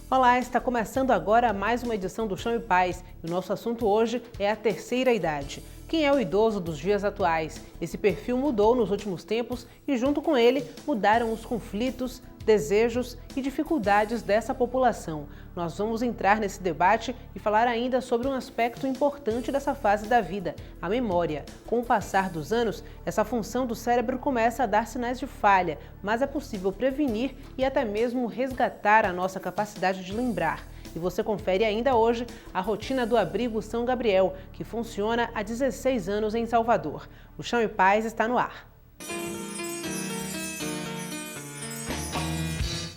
Olá, está começando agora mais uma edição do Chão e Paz e o nosso assunto hoje é a terceira idade. Quem é o idoso dos dias atuais? Esse perfil mudou nos últimos tempos e junto com ele mudaram os conflitos, desejos e dificuldades dessa população. Nós vamos entrar nesse debate e falar ainda sobre um aspecto importante dessa fase da vida, a memória. Com o passar dos anos, essa função do cérebro começa a dar sinais de falha, mas é possível prevenir e até mesmo resgatar a nossa capacidade de lembrar. E você confere ainda hoje a rotina do Abrigo São Gabriel, que funciona há 16 anos em Salvador. O Chão e Paz está no ar.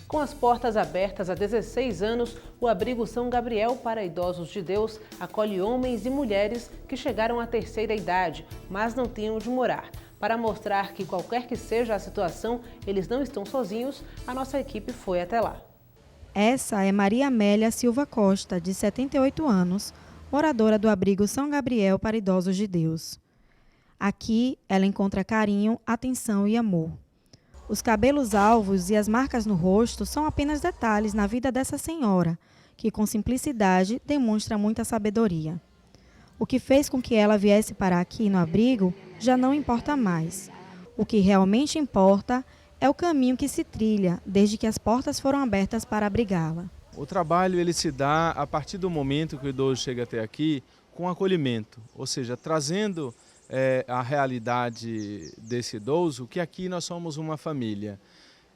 Com as portas abertas há 16 anos, o Abrigo São Gabriel para Idosos de Deus acolhe homens e mulheres que chegaram à terceira idade, mas não têm onde morar. Para mostrar que qualquer que seja a situação, eles não estão sozinhos, a nossa equipe foi até lá. Essa é Maria Amélia Silva Costa, de 78 anos, moradora do Abrigo São Gabriel para Idosos de Deus. Aqui, ela encontra carinho, atenção e amor. Os cabelos alvos e as marcas no rosto são apenas detalhes na vida dessa senhora, que com simplicidade demonstra muita sabedoria. O que fez com que ela viesse parar aqui no abrigo já não importa mais. O que realmente importa é o caminho que se trilha desde que as portas foram abertas para abrigá-la. O trabalho ele se dá a partir do momento que o idoso chega até aqui com acolhimento, ou seja, trazendo a realidade desse idoso, que aqui nós somos uma família.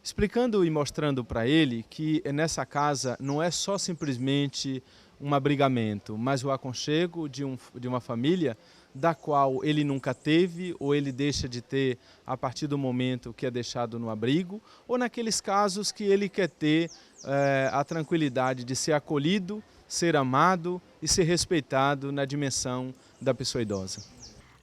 Explicando e mostrando para ele que nessa casa não é só simplesmente um abrigamento, mas o aconchego de uma família da qual ele nunca teve ou ele deixa de ter a partir do momento que é deixado no abrigo, ou naqueles casos que ele quer ter a tranquilidade de ser acolhido, ser amado e ser respeitado na dimensão da pessoa idosa.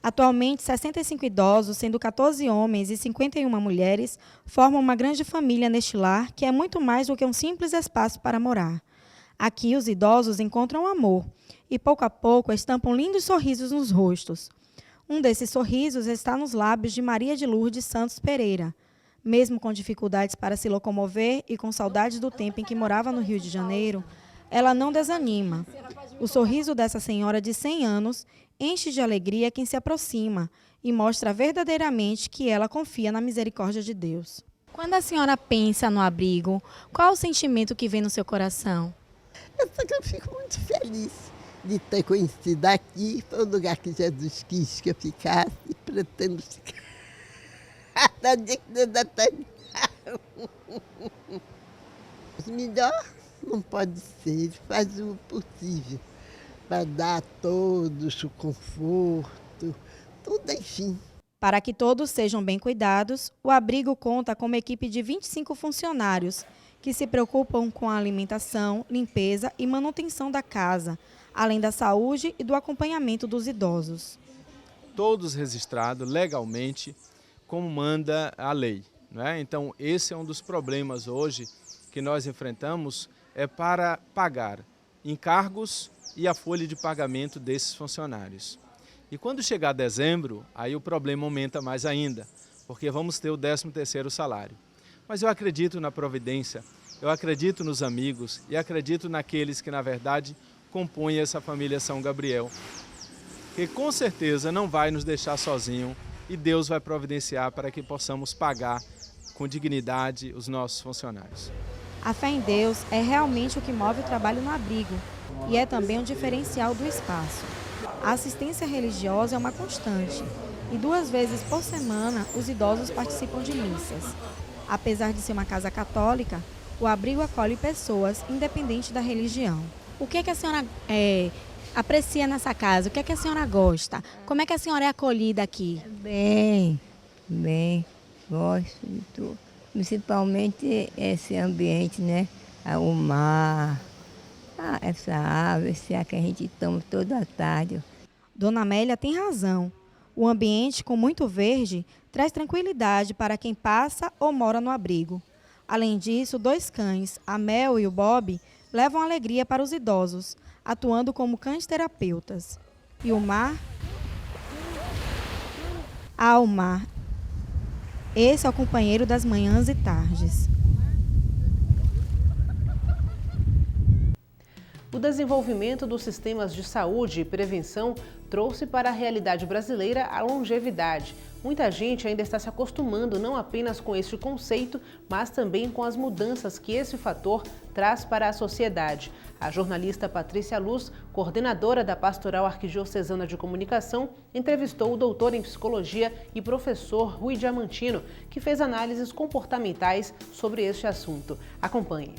Atualmente, 65 idosos, sendo 14 homens e 51 mulheres, formam uma grande família neste lar, que é muito mais do que um simples espaço para morar. Aqui, os idosos encontram amor e, pouco a pouco, estampam lindos sorrisos nos rostos. Um desses sorrisos está nos lábios de Maria de Lourdes Santos Pereira. Mesmo com dificuldades para se locomover e com saudades do tempo em que morava no Rio de Janeiro, ela não desanima. O sorriso dessa senhora de 100 anos enche de alegria quem se aproxima e mostra verdadeiramente que ela confia na misericórdia de Deus. Quando a senhora pensa no abrigo, qual o sentimento que vem no seu coração? Eu fico muito feliz de ter conhecido aqui. Foi o lugar que Jesus quis que eu ficasse e pretendo ficar. Melhor não pode ser, faz o possível para dar a todos o conforto, tudo enfim. Para que todos sejam bem cuidados, o abrigo conta com uma equipe de 25 funcionários que se preocupam com a alimentação, limpeza e manutenção da casa, além da saúde e do acompanhamento dos idosos. Todos registrados legalmente, como manda a lei, né? Então, esse é um dos problemas hoje que nós enfrentamos, é para pagar encargos e a folha de pagamento desses funcionários. E quando chegar dezembro, aí o problema aumenta mais ainda, porque vamos ter o 13º salário. Mas eu acredito na providência, eu acredito nos amigos e acredito naqueles que, na verdade, compõem essa família São Gabriel, que com certeza não vai nos deixar sozinhos e Deus vai providenciar para que possamos pagar com dignidade os nossos funcionários. A fé em Deus é realmente o que move o trabalho no abrigo e é também um diferencial do espaço. A assistência religiosa é uma constante e 2 vezes por semana os idosos participam de missas. Apesar de ser uma casa católica, o abrigo acolhe pessoas independente da religião. O que é que a senhora aprecia nessa casa? O que é que a senhora gosta? Como é que a senhora é acolhida aqui? Bem, gosto de tudo. Principalmente esse ambiente, né? O mar, essa água, esse ar que a gente toma toda tarde. Dona Amélia tem razão. O ambiente com muito verde traz tranquilidade para quem passa ou mora no abrigo. Além disso, 2 cães, a Mel e o Bob, levam alegria para os idosos, atuando como cães terapeutas. E o mar? O mar. Esse é o companheiro das manhãs e tardes. desenvolvimento dos sistemas de saúde e prevenção trouxe para a realidade brasileira a longevidade. Muita gente ainda está se acostumando não apenas com este conceito, mas também com as mudanças que esse fator traz para a sociedade. A jornalista Patrícia Luz, coordenadora da Pastoral Arquidiocesana de Comunicação, entrevistou o doutor em psicologia e professor Rui Diamantino, que fez análises comportamentais sobre este assunto. Acompanhe.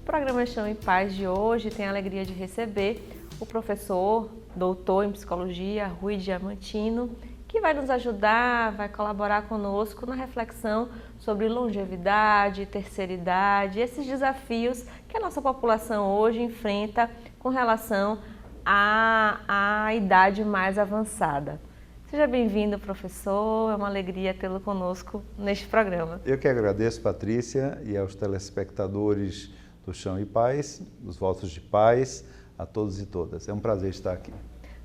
O programa Chão em Paz de hoje tem a alegria de receber o professor, doutor em psicologia, Rui Diamantino, que vai nos ajudar, vai colaborar conosco na reflexão sobre longevidade, terceira idade, esses desafios que a nossa população hoje enfrenta com relação à idade mais avançada. Seja bem-vindo, professor, é uma alegria tê-lo conosco neste programa. Eu que agradeço, Patrícia, e aos telespectadores do Chão e Paz, dos votos de paz, a todos e todas. É um prazer estar aqui.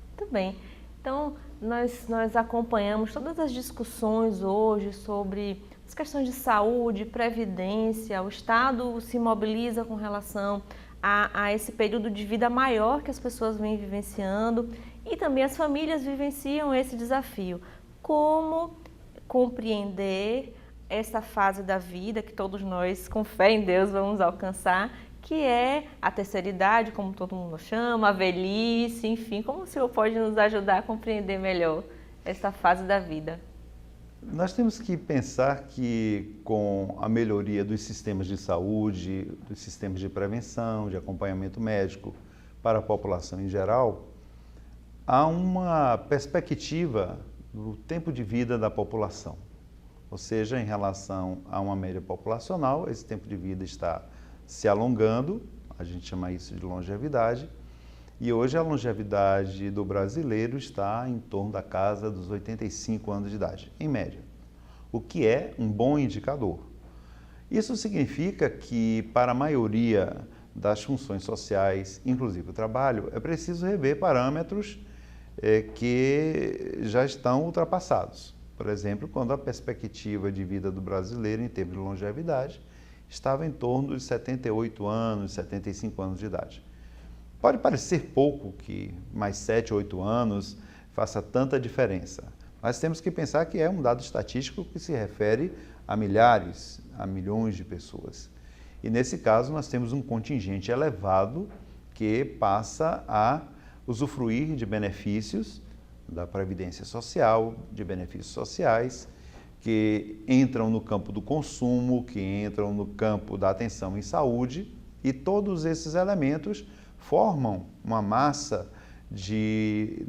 Muito bem. Então, nós acompanhamos todas as discussões hoje sobre as questões de saúde, previdência, o Estado se mobiliza com relação a esse período de vida maior que as pessoas vêm vivenciando e também as famílias vivenciam esse desafio. Como compreender essa fase da vida que todos nós, com fé em Deus, vamos alcançar, que é a terceira idade, como todo mundo chama, a velhice, enfim, como o senhor pode nos ajudar a compreender melhor essa fase da vida? Nós temos que pensar que com a melhoria dos sistemas de saúde, dos sistemas de prevenção, de acompanhamento médico para a população em geral, há uma perspectiva do tempo de vida da população. Ou seja, em relação a uma média populacional, esse tempo de vida está se alongando, a gente chama isso de longevidade, e hoje a longevidade do brasileiro está em torno da casa dos 85 anos de idade, em média, o que é um bom indicador. Isso significa que para a maioria das funções sociais, inclusive o trabalho, é preciso rever parâmetros que já estão ultrapassados. Por exemplo, quando a perspectiva de vida do brasileiro em termos de longevidade estava em torno de 78 anos, 75 anos de idade. Pode parecer pouco que mais 7, 8 anos faça tanta diferença, mas temos que pensar que é um dado estatístico que se refere a milhares, a milhões de pessoas. E nesse caso nós temos um contingente elevado que passa a usufruir de benefícios da Previdência Social, de benefícios sociais, que entram no campo do consumo, que entram no campo da atenção em saúde, e todos esses elementos formam uma massa de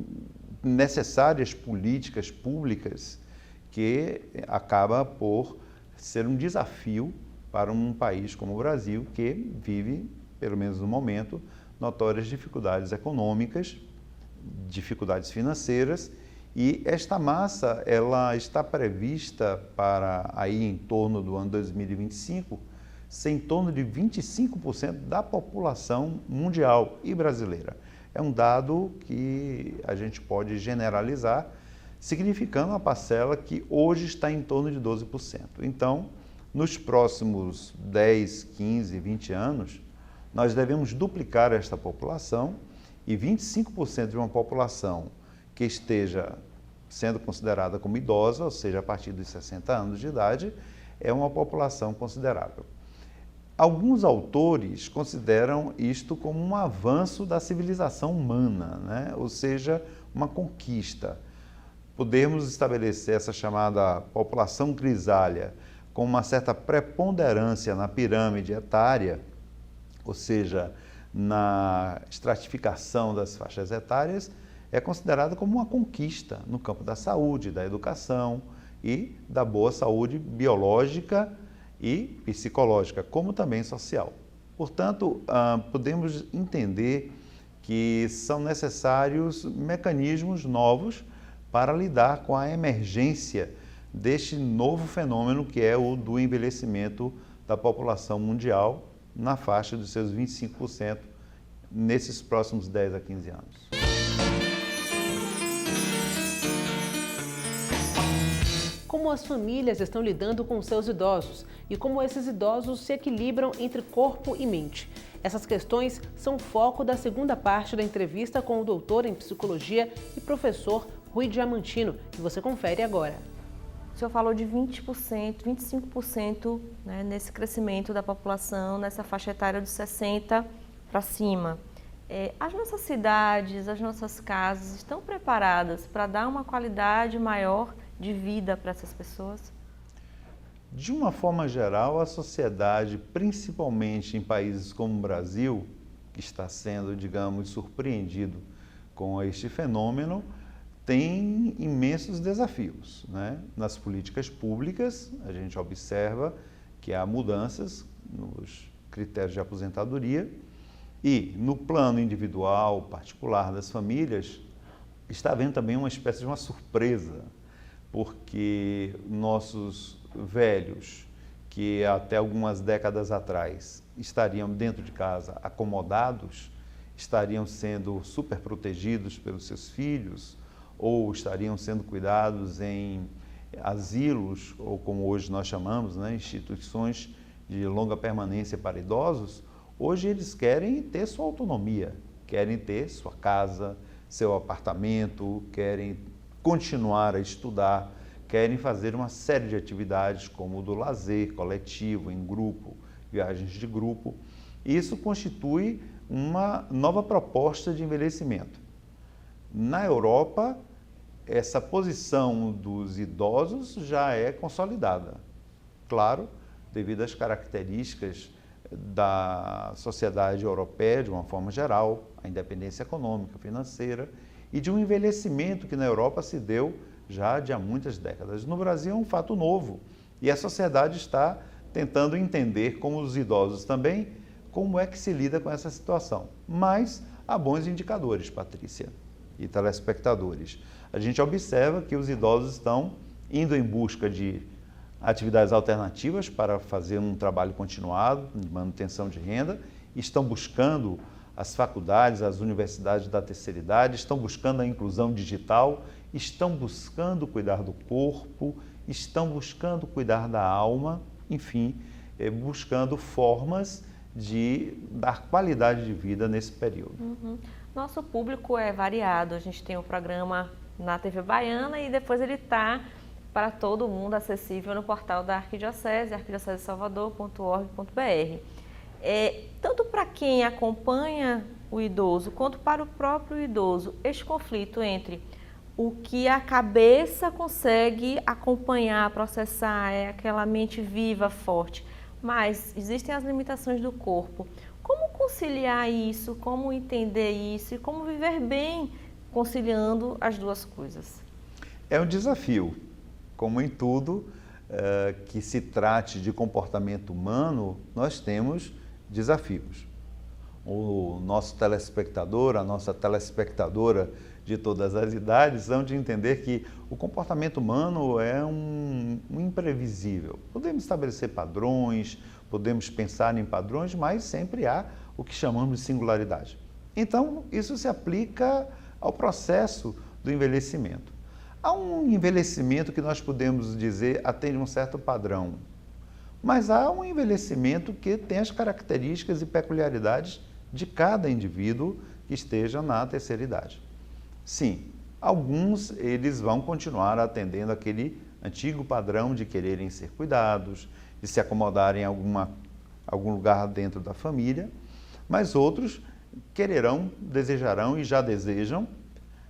necessárias políticas públicas que acaba por ser um desafio para um país como o Brasil, que vive, pelo menos no momento, notórias dificuldades econômicas, dificuldades financeiras. E esta massa, ela está prevista para aí em torno do ano 2025, ser em torno de 25% da população mundial e brasileira. É um dado que a gente pode generalizar, significando uma parcela que hoje está em torno de 12%. Então, nos próximos 10, 15, 20 anos, nós devemos duplicar esta população e 25% de uma população que esteja sendo considerada como idosa, ou seja, a partir dos 60 anos de idade, é uma população considerável. Alguns autores consideram isto como um avanço da civilização humana, né? Ou seja, uma conquista. Podemos estabelecer essa chamada população grisalha com uma certa preponderância na pirâmide etária, ou seja, na estratificação das faixas etárias, é considerada como uma conquista no campo da saúde, da educação e da boa saúde biológica e psicológica, como também social. Portanto, podemos entender que são necessários mecanismos novos para lidar com a emergência deste novo fenômeno que é o do envelhecimento da população mundial na faixa dos seus 25% nesses próximos 10 a 15 anos. Como as famílias estão lidando com seus idosos e como esses idosos se equilibram entre corpo e mente. Essas questões são foco da segunda parte da entrevista com o doutor em psicologia e professor Rui Diamantino, que você confere agora. O senhor falou de 20%, 25%, né, nesse crescimento da população, nessa faixa etária dos 60 para cima. As nossas cidades, as nossas casas estão preparadas para dar uma qualidade maior de vida para essas pessoas? De uma forma geral, a sociedade, principalmente em países como o Brasil, que está sendo, digamos, surpreendido com este fenômeno, tem imensos desafios, né? Nas políticas públicas, a gente observa que há mudanças nos critérios de aposentadoria e no plano individual, particular das famílias, está havendo também uma espécie de uma surpresa, porque nossos velhos, que até algumas décadas atrás estariam dentro de casa acomodados, estariam sendo super protegidos pelos seus filhos, ou estariam sendo cuidados em asilos, ou como hoje nós chamamos, né, instituições de longa permanência para idosos. Hoje eles querem ter sua autonomia, querem ter sua casa, seu apartamento, querem continuar a estudar, querem fazer uma série de atividades como o do lazer coletivo, em grupo, viagens de grupo. Isso constitui uma nova proposta de envelhecimento. Na Europa, essa posição dos idosos já é consolidada. Claro, devido às características da sociedade europeia, de uma forma geral, a independência econômica, financeira, e de um envelhecimento que na Europa se deu já de há muitas décadas. No Brasil é um fato novo e a sociedade está tentando entender, como os idosos também, como é que se lida com essa situação. Mas há bons indicadores, Patrícia e telespectadores. A gente observa que os idosos estão indo em busca de atividades alternativas para fazer um trabalho continuado, de manutenção de renda, estão buscando as faculdades, as universidades da terceira idade, estão buscando a inclusão digital, estão buscando cuidar do corpo, estão buscando cuidar da alma, enfim, buscando formas de dar qualidade de vida nesse período. Nosso público é variado, a gente tem um programa na TV Baiana e depois ele está para todo mundo acessível no portal da Arquidiocese, arquidiocesesalvador.org.br. Tanto para quem acompanha o idoso quanto para o próprio idoso, este conflito entre o que a cabeça consegue acompanhar, processar, é aquela mente viva, forte, mas existem as limitações do corpo. Como conciliar isso, como entender isso e como viver bem conciliando as duas coisas? É um desafio. Como em tudo que se trate de comportamento humano, nós temos desafios. O nosso telespectador, a nossa telespectadora de todas as idades, são de entender que o comportamento humano é um imprevisível. Podemos estabelecer padrões, podemos pensar em padrões, mas sempre há o que chamamos de singularidade. Então, isso se aplica ao processo do envelhecimento. Há um envelhecimento que nós podemos dizer atende um certo padrão, mas há um envelhecimento que tem as características e peculiaridades de cada indivíduo que esteja na terceira idade. Sim, alguns eles vão continuar atendendo aquele antigo padrão de quererem ser cuidados, de se acomodarem em algum lugar dentro da família, mas outros quererão, desejarão e já desejam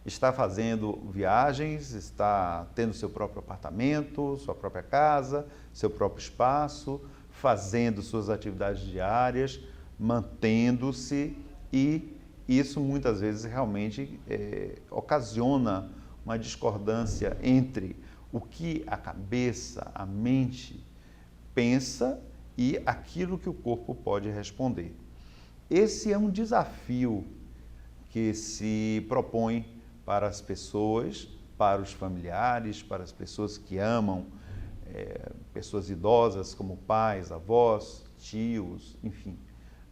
está fazendo viagens, está tendo seu próprio apartamento, sua própria casa, seu próprio espaço, fazendo suas atividades diárias, mantendo-se, e isso muitas vezes realmente ocasiona uma discordância entre o que a cabeça, a mente pensa e aquilo que o corpo pode responder. Esse é um desafio que se propõe para as pessoas, para os familiares, para as pessoas que amam, pessoas idosas como pais, avós, tios, enfim,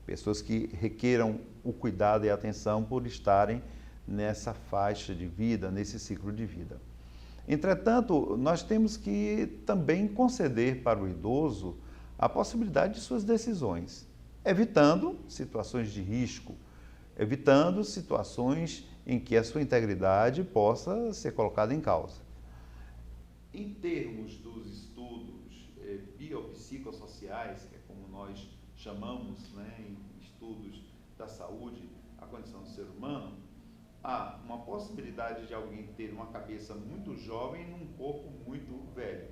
pessoas que requeram o cuidado e a atenção por estarem nessa faixa de vida, nesse ciclo de vida. Entretanto, nós temos que também conceder para o idoso a possibilidade de suas decisões. evitando situações de risco, evitando situações em que a sua integridade possa ser colocada em causa. Em termos dos estudos biopsicossociais, que é como nós chamamos, né, em estudos da saúde, a condição do ser humano, há uma possibilidade de alguém ter uma cabeça muito jovem num corpo muito velho.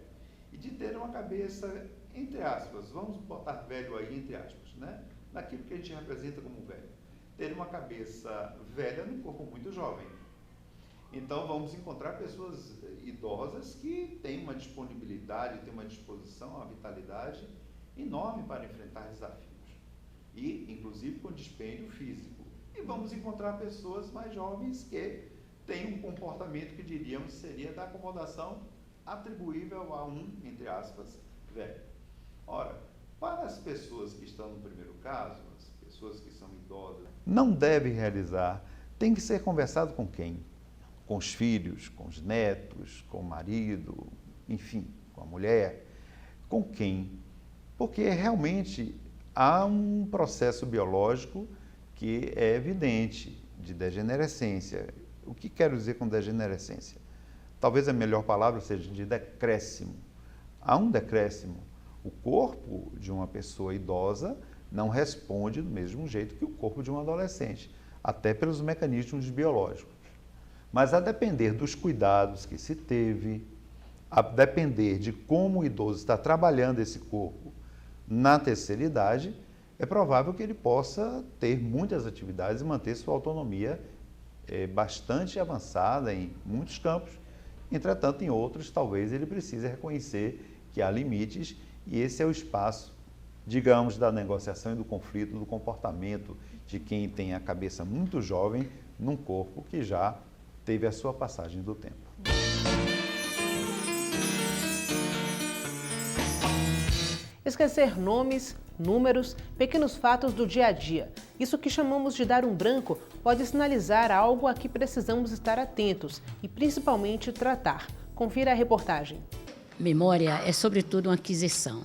E de ter uma cabeça, entre aspas, vamos botar velho aí entre aspas, né? Naquilo que a gente representa como velho. Ter uma cabeça velha num corpo muito jovem. Então vamos encontrar pessoas idosas que têm uma disponibilidade, têm uma disposição, uma vitalidade enorme para enfrentar desafios. E, inclusive, com dispêndio físico. E vamos encontrar pessoas mais jovens que têm um comportamento que diríamos seria da acomodação atribuível a um, entre aspas, velho. Ora, para as pessoas que estão no primeiro caso, as pessoas que são idosas, não deve realizar, tem que ser conversado com quem? Com os filhos, com os netos, com o marido, enfim, com a mulher, com quem? Porque realmente há um processo biológico que é evidente de degenerescência. O que quero dizer com degenerescência? Talvez a melhor palavra seja de decréscimo. Há um decréscimo. O corpo de uma pessoa idosa não responde do mesmo jeito que o corpo de um adolescente, até pelos mecanismos biológicos. Mas a depender dos cuidados que se teve, a depender de como o idoso está trabalhando esse corpo na terceira idade, é provável que ele possa ter muitas atividades e manter sua autonomia bastante avançada em muitos campos. Entretanto, em outros, talvez ele precise reconhecer que há limites e esse é o espaço, digamos, da negociação e do conflito, do comportamento de quem tem a cabeça muito jovem num corpo que já teve a sua passagem do tempo. Esquecer nomes, números, pequenos fatos do dia a dia. Isso que chamamos de dar um branco pode sinalizar algo a que precisamos estar atentos e principalmente tratar. Confira a reportagem. Memória é sobretudo uma aquisição.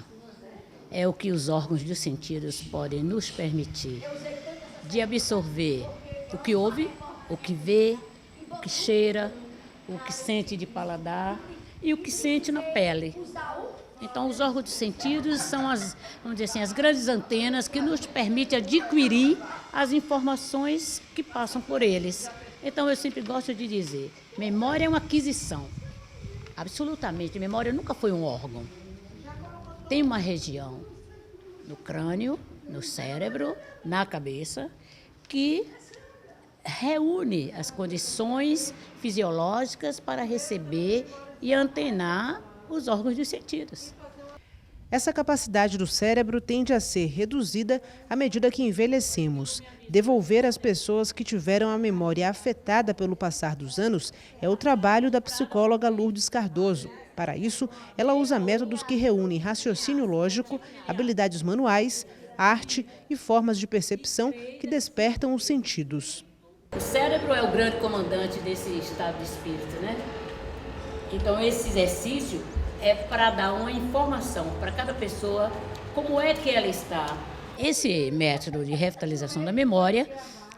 É o que os órgãos dos sentidos podem nos permitir de absorver o que ouve, o que vê, o que cheira, o que sente de paladar e o que sente na pele. Então, os órgãos dos sentidos são as, vamos dizer assim, as grandes antenas que nos permitem adquirir as informações que passam por eles. Então, eu sempre gosto de dizer, memória é uma aquisição. Absolutamente, memória nunca foi um órgão. Tem uma região no crânio, no cérebro, na cabeça, que reúne as condições fisiológicas para receber e antenar os órgãos dos sentidos. Essa capacidade do cérebro tende a ser reduzida à medida que envelhecemos. Devolver às pessoas que tiveram a memória afetada pelo passar dos anos é o trabalho da psicóloga Lourdes Cardoso. Para isso, ela usa métodos que reúnem raciocínio lógico, habilidades manuais, arte e formas de percepção que despertam os sentidos. O cérebro é o grande comandante desse estado de espírito, né? Então, esse exercício é para dar uma informação para cada pessoa, como é que ela está. Esse método de revitalização da memória,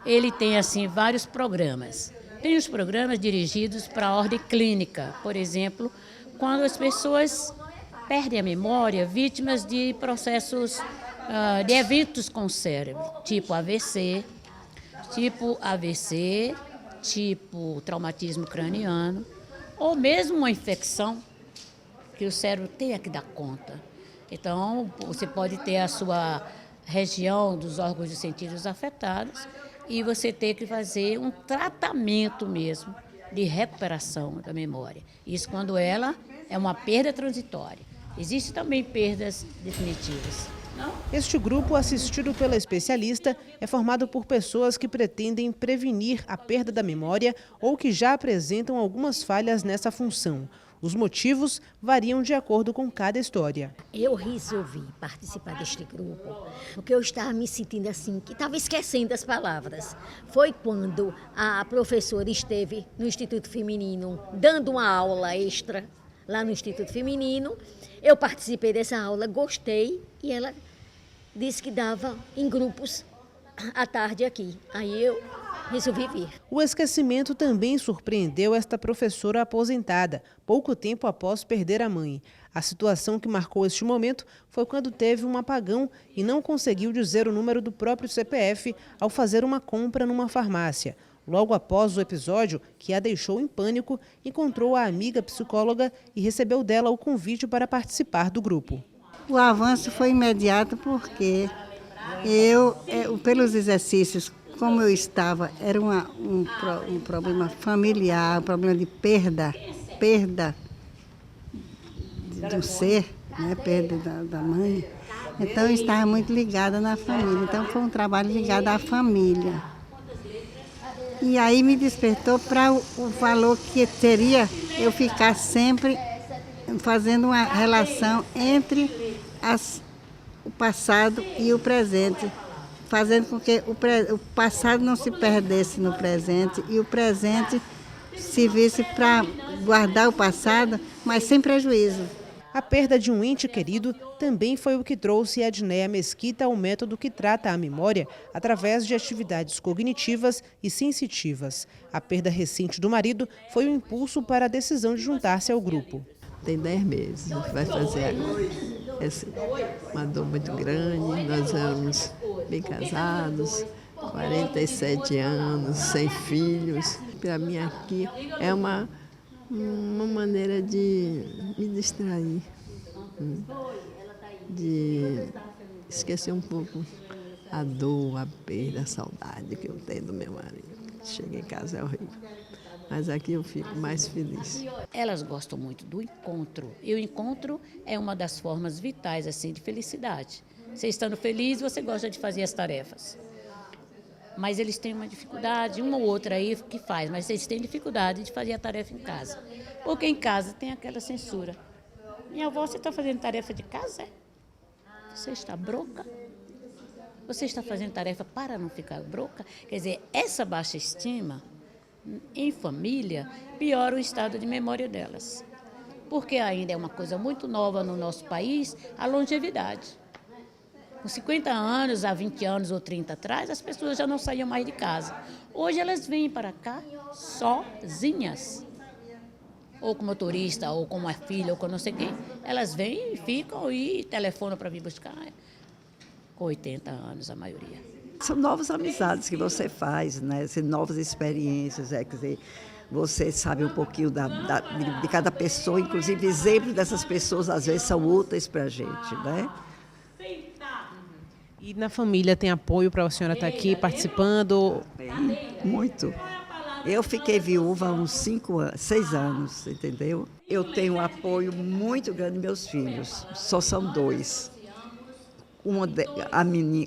ele tem, assim, vários programas. Tem os programas dirigidos para a ordem clínica, por exemplo, quando as pessoas perdem a memória, vítimas de processos, de eventos com o cérebro, tipo AVC, tipo traumatismo craniano, ou mesmo uma infecção que o cérebro tenha que dar conta. Então, você pode ter a sua região dos órgãos de sentidos afetados e você ter que fazer um tratamento mesmo de recuperação da memória. Isso quando ela é uma perda transitória. Existem também perdas definitivas. Não? Este grupo, assistido pela especialista, é formado por pessoas que pretendem prevenir a perda da memória ou que já apresentam algumas falhas nessa função. Os motivos variam de acordo com cada história. Eu resolvi participar deste grupo porque eu estava me sentindo assim, que estava esquecendo as palavras. Foi quando a professora esteve no Instituto Feminino dando uma aula extra lá no Instituto Feminino. Eu participei dessa aula, gostei e ela disse que dava em grupos à tarde aqui. Aí eu resolvi vir. O esquecimento também surpreendeu esta professora aposentada, pouco tempo após perder a mãe. A situação que marcou este momento foi quando teve um apagão e não conseguiu dizer o número do próprio CPF ao fazer uma compra numa farmácia. Logo após o episódio, que a deixou em pânico, encontrou a amiga psicóloga e recebeu dela o convite para participar do grupo. O avanço foi imediato porque pelos exercícios, como eu estava, era um problema familiar, um problema de perda do ser, né, perda da mãe. Então eu estava muito ligada na família, então foi um trabalho ligado à família. E aí me despertou para o valor que teria eu ficar sempre fazendo uma relação entre o passado e o presente, fazendo com que o passado não se perdesse no presente e o presente servisse para guardar o passado, mas sem prejuízo. A perda de um ente querido também foi o que trouxe Edneia Mesquita ao método que trata a memória através de atividades cognitivas e sensitivas. A perda recente do marido foi o impulso para a decisão de juntar-se ao grupo. Tem 10 meses, vai fazer agora. Essa uma dor muito grande, nós éramos bem casados, 47 anos, sem filhos. Para mim aqui é uma maneira de me distrair, de esquecer um pouco a dor, a perda, a saudade que eu tenho do meu marido. Cheguei em casa é horrível, mas aqui eu fico mais feliz. Elas gostam muito do encontro, e o encontro é uma das formas vitais assim, de felicidade. Você estando feliz, você gosta de fazer as tarefas. Mas eles têm uma dificuldade, uma ou outra aí que faz, mas eles têm dificuldade de fazer a tarefa em casa. Porque em casa tem aquela censura. Minha avó, você está fazendo tarefa de casa? É? Você está broca? Você está fazendo tarefa para não ficar broca? Quer dizer, essa baixa estima, em família, piora o estado de memória delas. Porque ainda é uma coisa muito nova no nosso país, a longevidade. Com 50 anos, há 20 anos ou 30 atrás, as pessoas já não saíam mais de casa. Hoje elas vêm para cá sozinhas. Ou com motorista, ou com uma filha, ou com não sei quem. Elas vêm e ficam e telefonam para vir buscar. Com 80 anos, a maioria. São novas amizades que você faz, né? Novas experiências, quer dizer, você sabe um pouquinho de cada pessoa, inclusive exemplos dessas pessoas, às vezes, são úteis para a gente, né? E na família tem apoio para a senhora estar aqui participando? Muito. Eu fiquei viúva há uns 6 anos, entendeu? Eu tenho um apoio muito grande dos meus filhos, só são 2.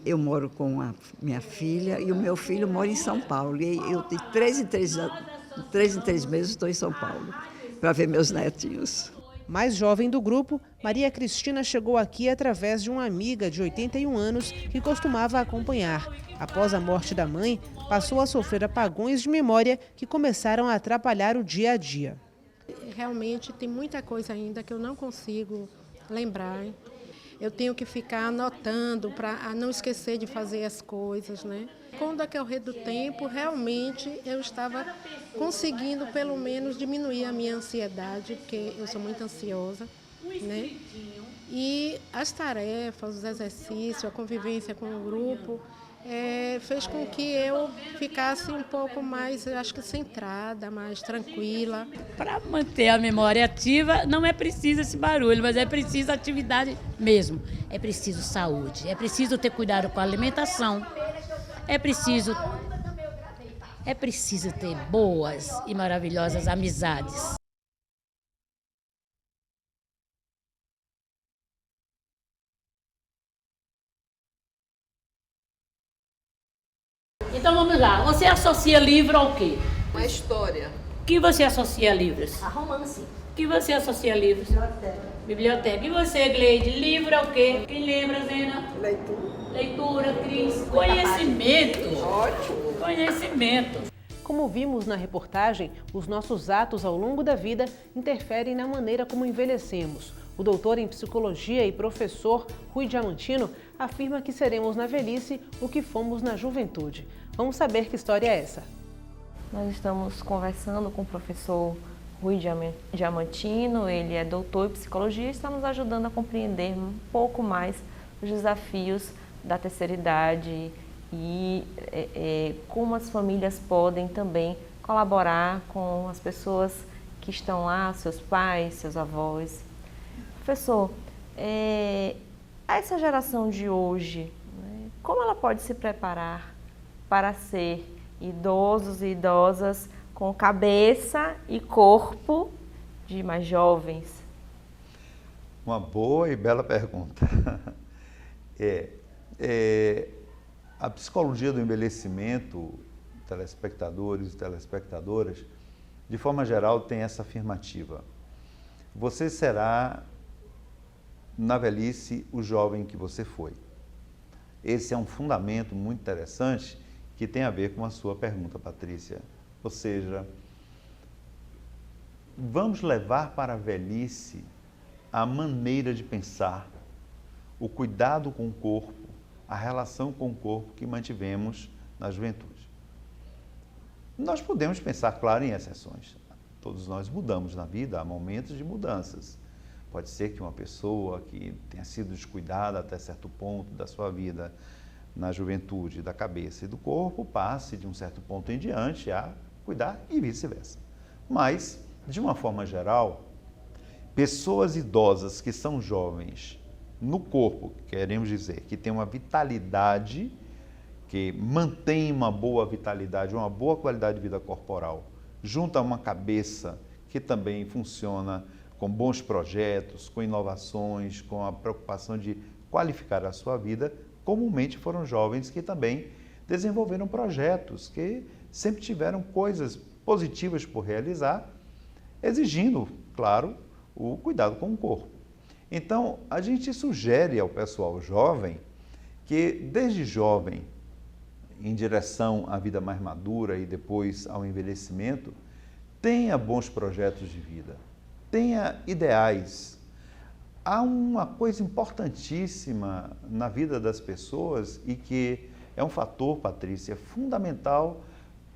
Eu moro com a minha filha e o meu filho mora em São Paulo. E eu de 3 em 3 meses estou em São Paulo para ver meus netinhos. Mais jovem do grupo, Maria Cristina chegou aqui através de uma amiga de 81 anos que costumava acompanhar. Após a morte da mãe, passou a sofrer apagões de memória que começaram a atrapalhar o dia a dia. Realmente tem muita coisa ainda que eu não consigo lembrar. Eu tenho que ficar anotando para não esquecer de fazer as coisas, né? Com o decorrer do tempo, realmente eu estava conseguindo pelo menos diminuir a minha ansiedade, porque eu sou muito ansiosa, né? E as tarefas, os exercícios, a convivência com o grupo, fez com que eu ficasse um pouco mais, eu acho que centrada, mais tranquila. Para manter a memória ativa, não é preciso esse barulho, mas é preciso atividade mesmo. É preciso saúde, é preciso ter cuidado com a alimentação, é preciso ter boas e maravilhosas amizades. Então vamos lá, você associa livro ao quê? Uma história. O que você associa a livros? A romance. O que você associa a livros? Biblioteca. E você, Gleide, livro é o quê? Quem lembra, Zena? Leitura, Cris. Conhecimento. Ótimo. Conhecimento. Como vimos na reportagem, os nossos atos ao longo da vida interferem na maneira como envelhecemos. O doutor em psicologia e professor Rui Diamantino afirma que seremos na velhice o que fomos na juventude. Vamos saber que história é essa. Nós estamos conversando com o professor Rui Diamantino, ele é doutor em psicologia e está nos ajudando a compreender um pouco mais os desafios da terceira idade e como as famílias podem também colaborar com as pessoas que estão lá, seus pais, seus avós. Professor, essa geração de hoje, né, como ela pode se preparar para ser idosos e idosas com cabeça e corpo de mais jovens? Uma boa e bela pergunta. A psicologia do envelhecimento, telespectadores e telespectadoras, de forma geral, tem essa afirmativa. Você será, na velhice, o jovem que você foi. Esse é um fundamento muito interessante que tem a ver com a sua pergunta, Patrícia. Ou seja, vamos levar para a velhice a maneira de pensar, o cuidado com o corpo, a relação com o corpo que mantivemos na juventude. Nós podemos pensar, claro, em exceções. Todos nós mudamos na vida, há momentos de mudanças. Pode ser que uma pessoa que tenha sido descuidada até certo ponto da sua vida na juventude, da cabeça e do corpo, passe de um certo ponto em diante a cuidar e vice-versa. Mas, de uma forma geral, pessoas idosas que são jovens no corpo, queremos dizer, que têm uma vitalidade, que mantém uma boa vitalidade, uma boa qualidade de vida corporal, junto a uma cabeça que também funciona com bons projetos, com inovações, com a preocupação de qualificar a sua vida, comumente foram jovens que também desenvolveram projetos, que sempre tiveram coisas positivas por realizar, exigindo, claro, o cuidado com o corpo. Então, a gente sugere ao pessoal jovem que, desde jovem, em direção à vida mais madura e depois ao envelhecimento, tenha bons projetos de vida, tenha ideais. Há uma coisa importantíssima na vida das pessoas e que é um fator, Patrícia, fundamental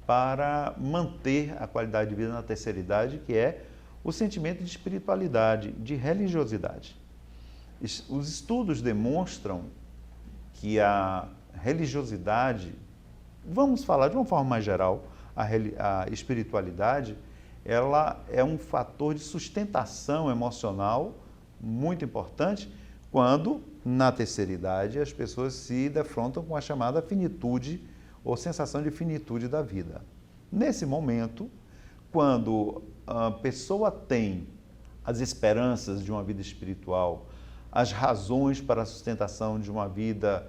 para manter a qualidade de vida na terceira idade, que é o sentimento de espiritualidade, de religiosidade. Os estudos demonstram que a religiosidade, vamos falar de uma forma mais geral, a espiritualidade, ela é um fator de sustentação emocional muito importante quando, na terceira idade, as pessoas se defrontam com a chamada finitude ou sensação de finitude da vida. Nesse momento, quando a pessoa tem as esperanças de uma vida espiritual, as razões para a sustentação de uma vida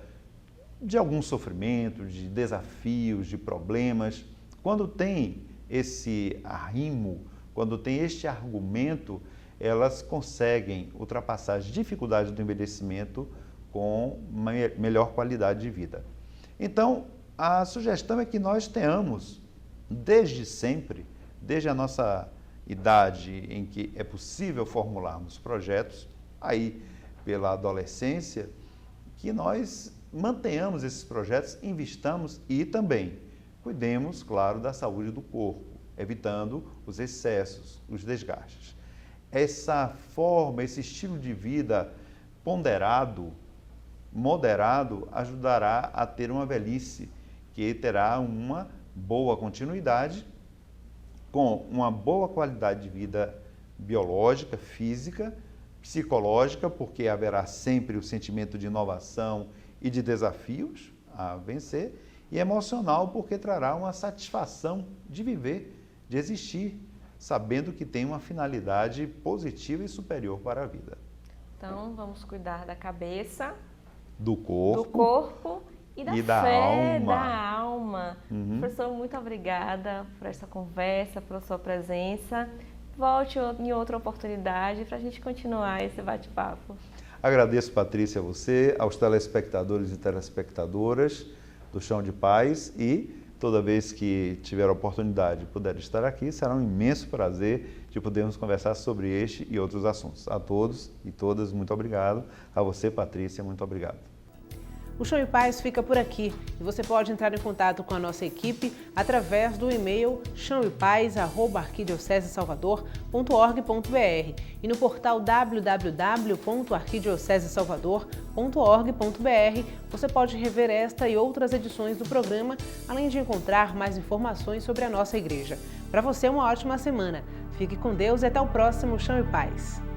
de algum sofrimento, de desafios, de problemas, quando tem esse arrimo, quando tem este argumento, elas conseguem ultrapassar as dificuldades do envelhecimento com uma melhor qualidade de vida. Então, a sugestão é que nós tenhamos, desde sempre, desde a nossa idade em que é possível formularmos projetos, aí pela adolescência, que nós mantenhamos esses projetos, investamos e também cuidemos, claro, da saúde do corpo, evitando os excessos, os desgastes. Essa forma, esse estilo de vida ponderado, moderado, ajudará a ter uma velhice que terá uma boa continuidade, com uma boa qualidade de vida biológica, física, psicológica, porque haverá sempre o sentimento de inovação e de desafios a vencer, e emocional, porque trará uma satisfação de viver, de existir, sabendo que tem uma finalidade positiva e superior para a vida. Então, vamos cuidar da cabeça, do corpo e da fé, da alma. Professor, muito obrigada por essa conversa, pela sua presença. Volte em outra oportunidade para a gente continuar esse bate-papo. Agradeço, Patrícia, a você, aos telespectadores e telespectadoras do Chão de Paz, e toda vez que tiver a oportunidade e puder estar aqui, será um imenso prazer de podermos conversar sobre este e outros assuntos. A todos e todas, muito obrigado. A você, Patrícia, muito obrigado. O Chão e Paz fica por aqui e você pode entrar em contato com a nossa equipe através do e-mail chãoepaz@arquidiocesesalvador.org.br e no portal www.arquidiocesesalvador.org.br você pode rever esta e outras edições do programa, além de encontrar mais informações sobre a nossa igreja. Para você, uma ótima semana. Fique com Deus e até o próximo Chão e Paz.